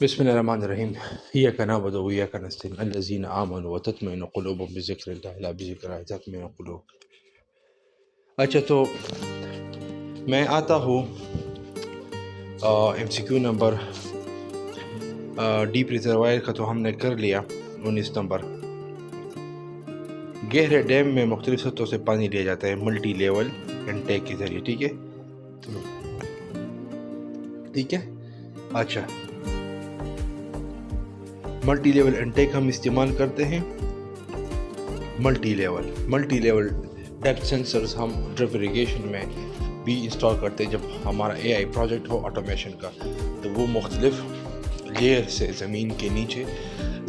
بسم الله الرحمن الرحیم إياك نعبد وإياك نستعين الذين آمنوا وتطمئن قلوبهم بذكر الله لا بذكر الله تطمئن القلوب. اچھا تو میں آتا ہوں MCQ نمبر ڈیپ ریزروائر کا تو ہم نے کر لیا 19 نمبر. گہرے ڈیم میں مختلف سطحوں سے پانی لیا جاتا ہے ملٹی لیول انٹیک کے ذریعے. ٹھیک ہے. اچھا ملٹی لیول انٹیک ہم استعمال کرتے ہیں. ملٹی لیول ڈیپتھ سینسرز ہم ڈرپ اریگیشن میں بھی انسٹال کرتے ہیں. جب ہمارا AI پروجیکٹ ہو آٹومیشن کا تو وہ مختلف لیئر سے زمین کے نیچے،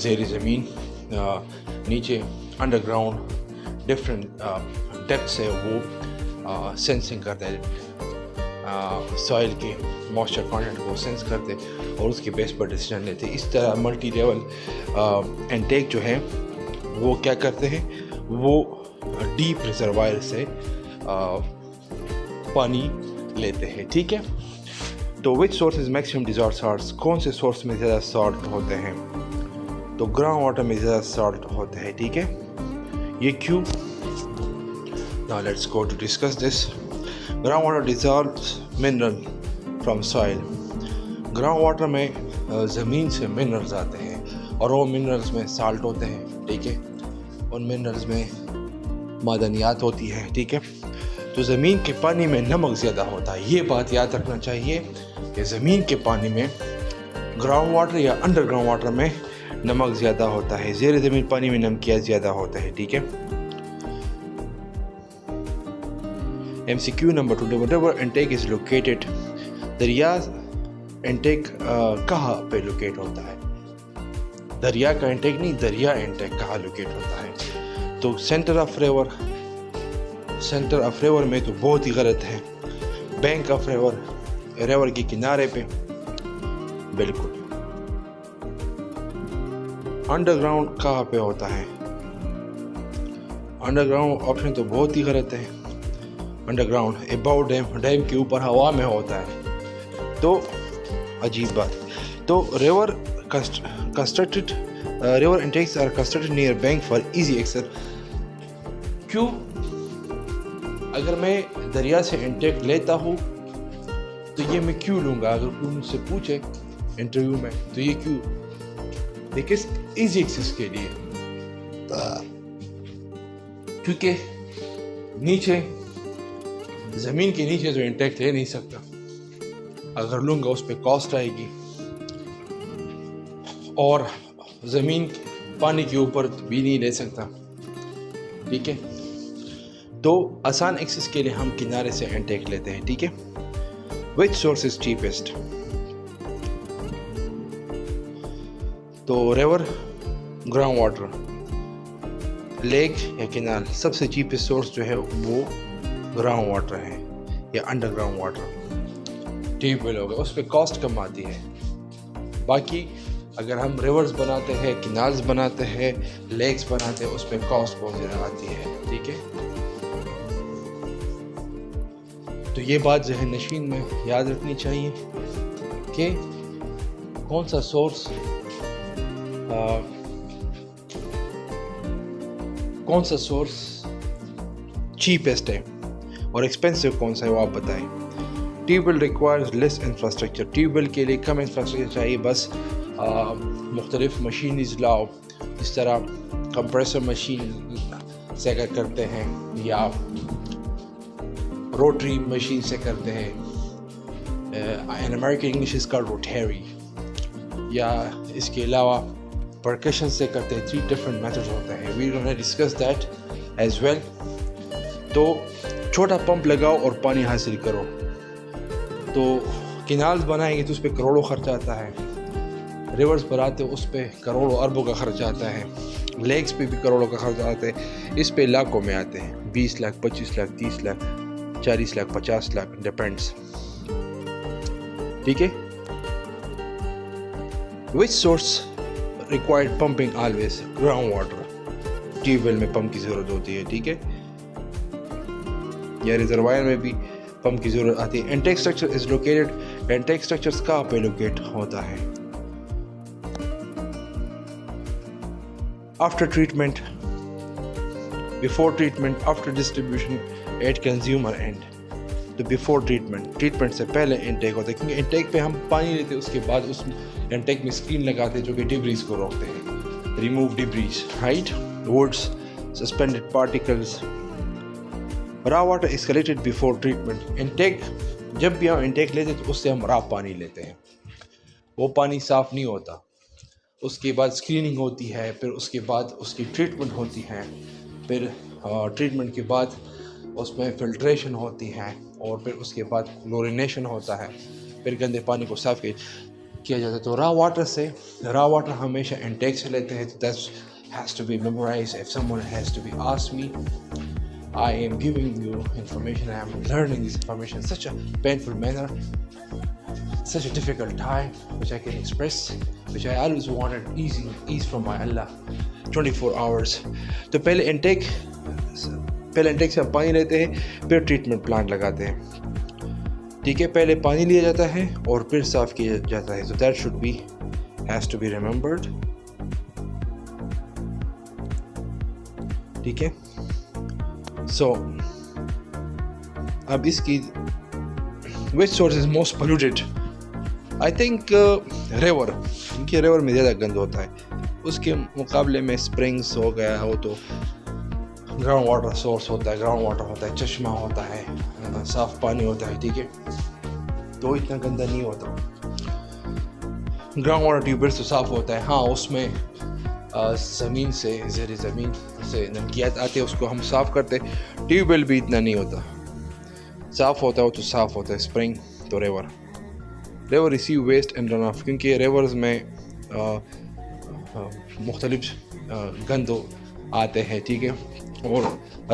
زیر زمین، نیچے انڈر گراؤنڈ ڈفرینٹ ڈیپتھ سے وہ سینسنگ کرتے ہیں، سوائل کے موئسچر کانٹینٹ کو سینس کرتے اور اس کے بیس پر ڈیسیجن لیتے. اس طرح ملٹی لیول انٹیک جو ہے وہ کیا کرتے ہیں، وہ ڈیپ ریزروائر سے پانی لیتے ہیں. ٹھیک ہے. تو وچ سورسز میکسیمم ڈیزائرڈ سالٹس، کون سے سورس میں زیادہ سالٹ ہوتے ہیں؟ تو گراؤنڈ واٹر میں زیادہ سالٹ ہوتے ہیں. ٹھیک ہے. یہ کیوں؟ Now let's go to discuss this. Groundwater dissolves mineral from soil. Ground water میں زمین سے منرلز آتے ہیں اور وہ منرلز میں سالٹ ہوتے ہیں. ٹھیک ہے. ان منرلز میں معدنیات ہوتی ہے. ٹھیک ہے. تو زمین کے پانی میں نمک زیادہ ہوتا ہے. یہ بات یاد رکھنا چاہیے کہ زمین کے پانی میں گراؤنڈ واٹر یا انڈر گراؤنڈ واٹر میں نمک زیادہ ہوتا ہے، زیر زمین پانی میں نمکیات زیادہ ہوتا ہے. ٹھیک ہے. MCQ number 2. whatever intake is located، دریا انٹیک کہاں پہ لوکیٹ ہوتا ہے؟ دریا کا انٹیک نہیں، دریا انٹیک کہاں لوکیٹ ہوتا ہے؟ تو سینٹر آف ریور میں تو بہت ہی غلط ہے. بینک آف ریور کے کنارے پہ بالکل. انڈر گراؤنڈ کہاں پہ ہوتا ہے؟ انڈر گراؤنڈ آپشن تو بہت ہی غلط ہے. انڈر گراؤنڈ اباؤ ڈیم کے اوپر ہوا میں ہوتا ہے. تو عجیب بات. تو river intakes are constructed near bank for easy access. کیوں؟ اگر میں دریا سے انٹیک لیتا ہوں تو یہ میں کیوں لوں گا؟ اگر کوئی مجھ سے پوچھے انٹرویو میں تو یہ کیوں؟ کس ایزی ایکسس کے لیے. کیونکہ نیچے زمین کے نیچے تو انٹیک لے نہیں سکتا. اگر لوں گا اس پہ کاسٹ آئے گی، اور زمین پانی کے اوپر بھی نہیں لے سکتا. ٹھیک ہے. تو آسان ایکسس کے لیے ہم کنارے سے انٹیک لیتے ہیں. ٹھیک ہے. Which source is cheapest? تو ریور، گراؤنڈ واٹر، لیک یا کینال. سب سے چیپسٹ سورس جو ہے وہ گراؤنڈ واٹر ہے یا under ground water. Tube well ہوگا، اس پہ کاسٹ کم آتی ہے. باقی اگر ہم ریورز بناتے ہیں، کینالز بناتے ہیں، لیکس بناتے ہیں، اس پہ کاسٹ بہت زیادہ آتی ہے. ٹھیک ہے. تو یہ بات ذہن نشین میں یاد رکھنی چاہیے کہ کون سا سورس چیپسٹ ہے اور ایکسپینسو کون سا ہے وہ آپ بتائیں. Tube well requires less infrastructure. Tube well کے لیے کم انفراسٹرکچر چاہیے، بس مختلف مشینز لاؤ. اس طرح کمپریسر مشین سے اگر کرتے ہیں یا روٹری مشین سے کرتے ہیں، ان امریکن انگلش اس کا روٹیری، یا اس کے علاوہ پرکشن سے کرتے ہیں. 3 ڈفرنٹ میتھڈز ہوتے ہیں. وی گونا ڈسکس دیٹ ایز ویل. تو چھوٹا پمپ لگاؤ اور پانی حاصل کرو. تو کینالز بنائیں گے تو اس پہ کروڑوں خرچ آتا ہے. ریورز بناتے اس پہ کروڑوں اربوں کا خرچ آتا ہے. لیکس پہ بھی کروڑوں کا خرچ آتا ہے. اس پہ لاکھوں میں آتے ہیں. 20 لاکھ، 25 لاکھ، 30 لاکھ، 40 لاکھ، 50 لاکھ، ڈیپینڈس. ٹھیک ہے. Which source required pumping always? Ground water. Tube well میں پمپ کی ضرورت ہوتی ہے. ٹھیک ہے. یا ریزروائر میں بھی پمپ کی ضرورت آتی ہے. Intake structure is located. Intake structures کہاں پہ لوکیٹ ہوتا ہے؟ after treatment, before treatment, after distribution at consumer end. تو بیفور ٹریٹمنٹ سے پہلے انٹیک ہوتا ہے، کیونکہ انٹیک پہ ہم پانی لیتے ہیں، اس کے بعد اس انٹیک میں اسکرین لگاتے ہیں جو کہ ڈیبریز کو روکتے ہیں، remove debris, right, woods, suspended particles. Raw water is collected before treatment. Intake جب بھی ہم انٹیک لیتے ہیں تو اس سے ہم را پانی لیتے ہیں، وہ پانی صاف نہیں ہوتا. اس کے بعد اسکریننگ ہوتی ہے، پھر اس کے بعد اس کی ٹریٹمنٹ ہوتی ہے، پھر ٹریٹمنٹ کے بعد اس میں فلٹریشن ہوتی ہے، اور پھر اس کے بعد کلورینیشن ہوتا ہے، پھر گندے پانی کو صاف کیا جاتا ہے. تو را واٹر ہمیشہ انٹیک سے لیتے ہیں. That has to be memorise. If someone has to be ask me, I am giving you information, I am learning this information in such a painful manner, such a difficult time, which I can express, which I always wanted ease from my Allah, 24 hours. تو پہلے intake سے ہم پانی لیتے ہیں، پھر treatment plant لگاتے ہیں. ٹھیک ہے، پہلے پانی لیا جاتا ہے اور پھر صاف کیا جاتا ہے. So that should be, has to be remembered. ٹھیک ہے. So اب اس کی which source is most polluted? I think river، کیونکہ river میں زیادہ گند ہوتا ہے. اس کے مقابلے میں اسپرنگس ہو گیا، وہ تو گراؤنڈ واٹر سورس ہوتا ہے، گراؤنڈ واٹر ہوتا ہے، چشمہ ہوتا ہے، صاف پانی ہوتا ہے. ٹھیک ہے، تو اتنا گندا نہیں ہوتا. گراؤنڈ واٹر ٹیوب ویل تو صاف ہوتا ہے. ہاں، اس میں زمین سے، زیر زمین سے نمکیات آتے ہیں، اس کو ہم صاف کرتے. ٹیوب ویل بھی اتنا نہیں ہوتا، صاف ہوتا ہے، وہ تو صاف ہوتا ہے. اسپرنگ تو river receive waste and run off, کیونکہ ریورز میں مختلف گند آتے ہیں. ٹھیک ہے، اور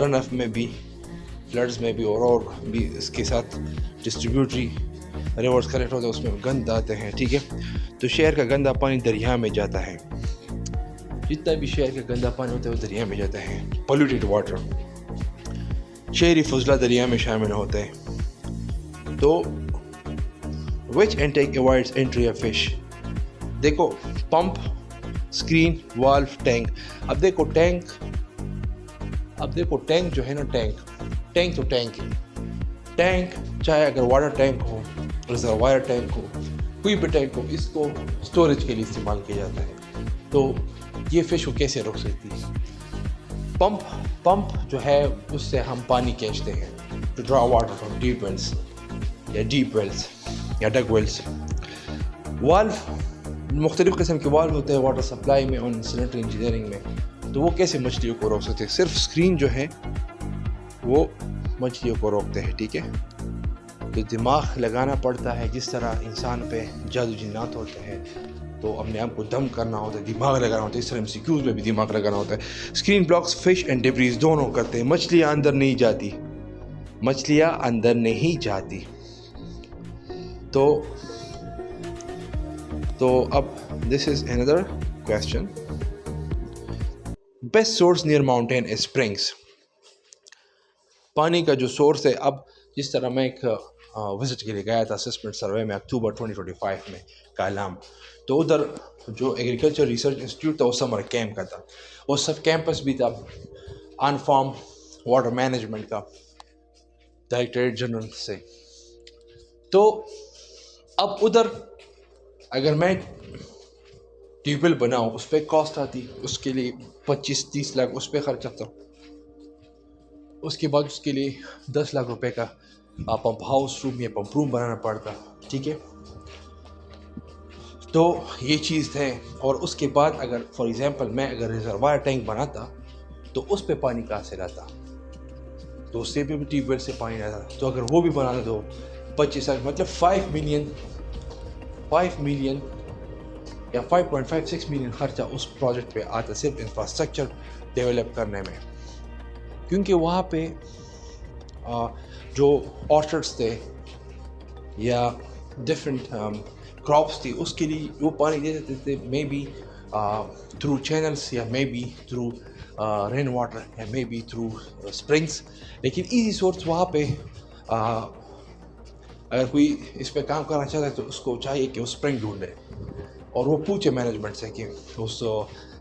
رن آف میں بھی، فلڈز میں بھی، اور بھی اس کے ساتھ ڈسٹریبیوٹری ریورز کلیکٹ ہوتے ہیں، اس میں گند آتے ہیں. ٹھیک ہے، تو شہر کا گندا پانی دریا میں جاتا ہے. جتنا بھی شہر کا گندا پانی ہوتا ہے وہ دریا میں جاتا ہے. پولیوٹیڈ واٹر، شہری فضلہ دریا میں شامل ہوتے ہیں. تو which intake avoids entry of fish؟ دیکھو، پمپ، اسکرین، والو، ٹینک. اب دیکھو ٹینک جو ہے نا، ٹینک تو ٹینک ہے. ٹینک چاہے اگر واٹر ٹینک ہو، ریزروائر ٹینک ہو، کوئی بھی ٹینک ہو، اس کو اسٹوریج کے لیے استعمال کیا جاتا ہے. تو یہ فش کو کیسے روک سکتی ہے؟ پمپ جو ہے، اس سے ہم پانی کھینچتے ہیں to draw water from deep wells یا ڈگ ویلز. والو، مختلف قسم کے والو ہوتے ہیں واٹر سپلائی میں اور سینیٹری انجینئرنگ میں. تو وہ کیسے مچھلیوں کو روک سکتے ہیں؟ صرف اسکرین جو ہے وہ مچھلیوں کو روکتے ہیں. ٹھیک ہے، تو دماغ لگانا پڑتا ہے. جس طرح انسان پہ جادو جنات ہوتے ہیں تو اپنے آپ کو دم کرنا ہوتا ہے، دماغ لگانا ہوتا ہے، اس طرح MCQs میں بھی دماغ لگانا ہوتا ہے. Screen blocks fish and debris دونوں کرتے ہیں. مچھلیاں اندر نہیں جاتی. تو اب دس از اندر کویسچن. Best source near mountain is springs. پانی کا جو سورس ہے، اب جس طرح میں ایک وزٹ کے لیے گیا تھا اسسمنٹ سروے میں اکتوبر 2025 میں کالام، تو ادھر جو ایگریکلچر ریسرچ انسٹیٹیوٹ تھا وہ سمر کیمپ کا تھا، اور سب کیمپس بھی تھا آن فارم واٹر مینجمنٹ کا ڈائریکٹریٹ جنرل سے. تو اب ادھر اگر میں ٹیوب ویل بناؤں، اس پہ کاسٹ آتی، اس کے لیے 25-30 لاکھ اس پہ خرچ آتا. اس کے بعد اس کے لیے 10 لاکھ روپے کا پمپ ہاؤس روم یا پمپ روم بنانا پڑتا. ٹھیک ہے، تو یہ چیز ہے. اور اس کے بعد اگر فار ایگزامپل میں اگر ریزروائر ٹینک بناتا تو اس پہ پانی کہاں سے لاتا؟ تو اس سے بھی ٹیوب ویل سے پانی لاتا. تو اگر وہ بھی بناتا تو 25 لاکھ، مطلب 5 ملین یا 5.56 ملین خرچہ اس پروجیکٹ پہ آتا، صرف انفراسٹرکچر ڈیولپ کرنے میں. کیونکہ وہاں پہ جو آرچرڈس تھے یا ڈفرینٹ کراپس تھی، اس کے لیے وہ پانی دے دیتے تھے، مے بی تھرو چینلس یا may be through rain water یا مے بی تھرو اسپرنگس. لیکن ایزی سورس وہاں پہ اگر کوئی اس پہ کام کرنا چاہتا ہے تو اس کو چاہیے کہ وہ اسپرنگ ڈھونڈے اور وہ پوچھے مینجمنٹ سے کہ اس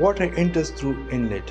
water enters through inlet.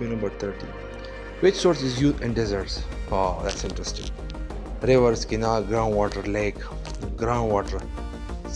number 30. Which source is used in deserts? Oh, that's interesting. Rivers, canal, groundwater, lake. Groundwater.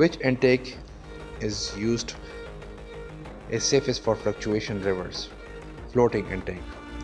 Which intake is used is safest for fluctuation rivers? Floating intake.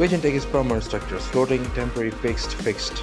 Which intake is permanent structures? Floating, temporary, fixed.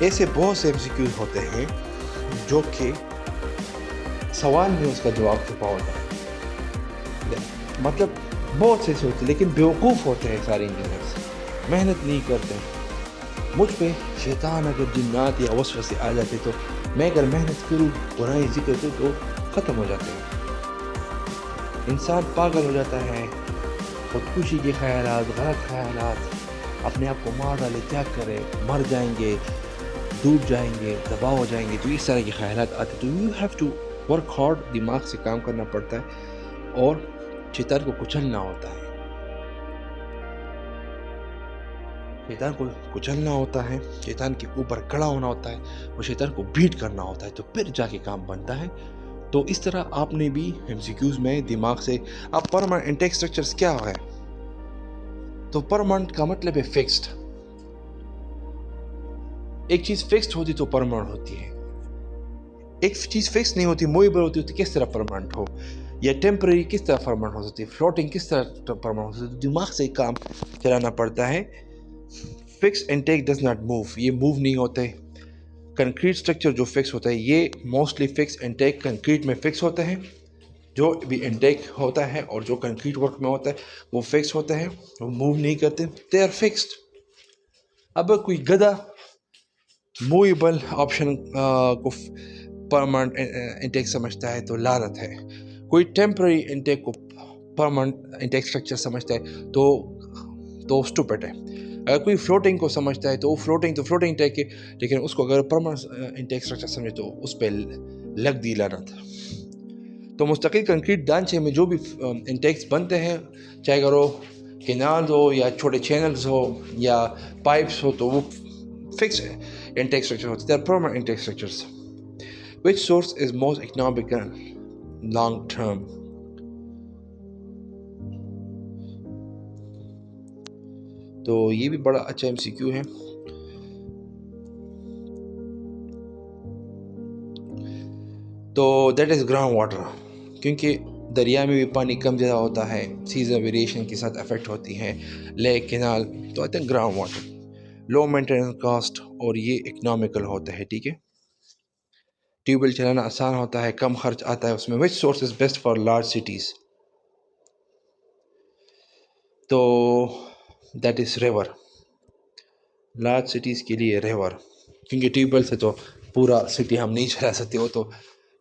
ایسے بہت سے MCQs ہوتے ہیں جو کہ سوال میں اس کا جواب چھپا ہوتا ہے، مطلب بہت سے ہوتے ہیں لیکن بیوقوف ہوتے ہیں سارے انجینئرس، محنت نہیں کرتے. مجھ پہ شیطان اگر جنات یا وسوسے آ جاتے تو میں اگر محنت کروں برائی ذکر کروں تو ختم ہو جاتے ہیں. انسان پاگل ہو جاتا ہے، خودکشی کے خیالات، غلط خیالات، اپنے آپ کو مار ڈالے، کیا کرے، مر جائیں گے، ڈوب جائیں گے، تباہ ہو جائیں گے، تو اس طرح کے خیالات آتے. تو you have to work hard, دماغ سے کام کرنا پڑتا ہے اور شیطان کو کچلنا ہوتا ہے. شیطان کو کچلنا ہوتا ہے، شیطان کے اوپر کھڑا ہونا ہوتا ہے اور شیطان کو بیٹ کرنا ہوتا ہے، تو پھر جا کے کام بنتا ہے. تو اس طرح آپ نے بھی MCQs میں دماغ سے اب پرماننٹ انٹیک اسٹرکچرز کیا ہے؟ تو پرماننٹ کا مطلب ہے فکسڈ. ایک چیز فکسڈ ہوتی تو پرماننٹ ہوتی ہے، ایک چیز فکس نہیں ہوتی، موویبل ہوتی تو کس طرح پرماننٹ ہو، یا ٹیمپرری کس طرح پرماننٹ ہو سکتی ہے، فلوٹنگ کس طرح پرماننٹ ہو سکتی ہے. دماغ سے کام چلانا پڑتا ہے. Fix intake does not move, یہ موو نہیں ہوتے. کنکریٹ اسٹرکچر جو فکس ہوتا ہے یہ موسٹلی فکس انٹیک کنکریٹ میں فکس ہوتا ہے. جو بھی انٹیک ہوتا ہے اور جو کنکریٹ ورک میں ہوتا ہے وہ فکس ہوتا ہے، وہ موو نہیں کرتے، دے آر فکسڈ. اب کوئی گدھا موویبل آپشن کو پرماننٹ انٹیک سمجھتا ہے تو لعنت ہے. کوئی ٹیمپرری انٹیک کو پرماننٹ انٹیک اسٹرکچر سمجھتا ہے تو اسٹوپڈ ہے. اگر کوئی فلوٹنگ کو سمجھتا ہے تو وہ فلوٹنگ انٹیک ہے، لیکن اس کو اگر پرماننٹ انٹیک اسٹرکچر سمجھے تو اس پہ لگ دی لعنت. تو مستقل کنکریٹ ڈھانچے میں جو بھی انٹیکس بنتے ہیں، چاہے اگر وہ کینال ہو یا چھوٹے چینلز ہو یا پائپس ہو، تو وہ فکس انٹیک اسٹرکچر ہوتے ہیں، permanent intake structures. Which source is most economical long term? تو یہ بھی بڑا اچھا MCQ ہے. تو دیٹ از گراؤنڈ واٹر، کیونکہ دریا میں بھی پانی کم زیادہ ہوتا ہے، سیزن ویریشن کے ساتھ افیکٹ ہوتی ہیں، لیک، کینال. تو I think ground water, low maintenance cost اور یہ اکنامیکل ہوتا ہے. ٹھیک ہے، ٹیوب ویل چلانا آسان ہوتا ہے، کم خرچ آتا ہے اس میں. Which source is best for large cities? تو that is river. Large cities کے لیے ریور، کیونکہ ٹیوب ویل سے تو پورا سٹی ہم نہیں چلا سکتے، وہ تو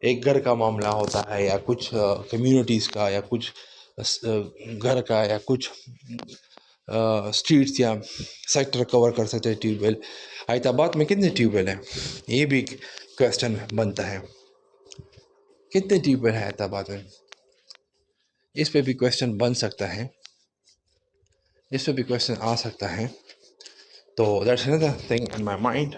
ایک گھر کا معاملہ ہوتا ہے یا کچھ کمیونٹیز کا یا کچھ گھر کا یا کچھ اسٹریٹس یا سیکٹر کور کر سکتے ہیں ٹیوب ویل. حیدر آباد میں کتنے ٹیوب ویل ہیں؟ یہ بھی کویسچن بنتا ہے، کتنے ٹیوب ویل ہے حیدر آباد میں؟ اس پہ بھی کویسچن بن سکتا ہے، اس پہ بھی کویسچن آ سکتا ہے. تو that's another thing in my mind.